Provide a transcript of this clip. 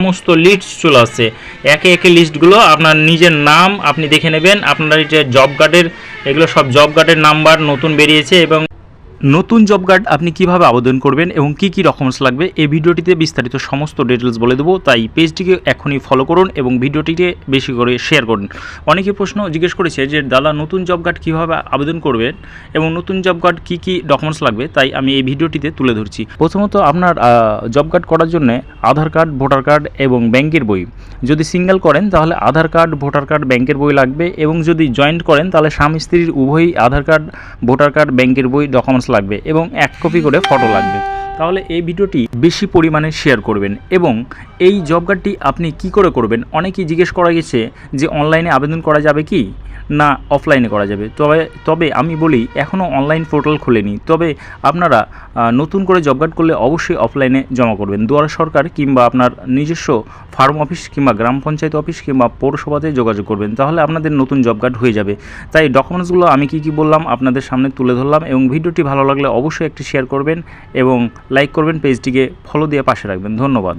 সমস্ত লিস্ট চলে আসছে। একে একে লিস্টগুলো আপনার নিজের নাম আপনি দেখে নেবেন। আপনার এই যে জব কার্ডের, এগুলো সব জব কার্ডের নাম্বার নতুন বেরিয়েছে, এবং নতুন জব কার্ড আপনি কিভাবে আবেদন করবেন এবং কি কি ডকুমেন্টস লাগবে এই ভিডিওটিতে বিস্তারিত সমস্ত ডিটেলস বলে দেবো। তাই পেজটিকে এখনই ফলো করুন এবং ভিডিওটিকে বেশি করে শেয়ার করুন। অনেকে প্রশ্ন জিজ্ঞেস করেছে যে দাদা নতুন জব কার্ড কীভাবে আবেদন করবেন এবং নতুন জব কার্ড কী কী ডকুমেন্টস লাগবে, তাই আমি এই ভিডিওটিতে তুলে ধরছি। প্রথমত আপনার জব কার্ড করার জন্য আধার কার্ড, ভোটার কার্ড এবং ব্যাংকের বই। যদি সিঙ্গেল করেন তাহলে আধার কার্ড, ভোটার কার্ড, ব্যাংকের বই লাগবে, এবং যদি জয়েন্ট করেন তাহলে স্বামী স্ত্রীর উভয়ই আধার কার্ড, ভোটার কার্ড, ব্যাংকের বই ডকুমেন্টস লাগবে এবং 1 কপি করে ফটো লাগবে। তাহলে এই ভিডিওটি বেশি পরিমাণে শেয়ার করবেন। এবং এই জব কার্ডটি আপনি কি করে করবেন, অনেকেই জিজ্ঞেস করা গেছে যে অনলাইনে আবেদন করা যাবে কি না অফলাইনে করা যাবে। তবে আমি বলি এখনও অনলাইন পোর্টাল খোলেনি। তবে আপনারা নতুন করে জব কার্ড করলে অবশ্যই অফলাইনে জমা করবেন। দুয়ারে সরকার কিংবা আপনার নিজস্ব ফার্ম অফিস কিংবা গ্রাম পঞ্চায়েত অফিস কিংবা পৌরসভাতে যোগাযোগ করবেন, তাহলে আপনাদের নতুন জব কার্ড হয়ে যাবে। তাই ডকুমেন্টসগুলো আমি কি বললাম আপনাদের সামনে তুলে ধরলাম, এবং ভিডিওটি ভালো লাগলে অবশ্যই একটি শেয়ার করবেন এবং লাইক করবেন, পেজটিকে ফলো দিয়ে পাশে রাখবেন। ধন্যবাদ।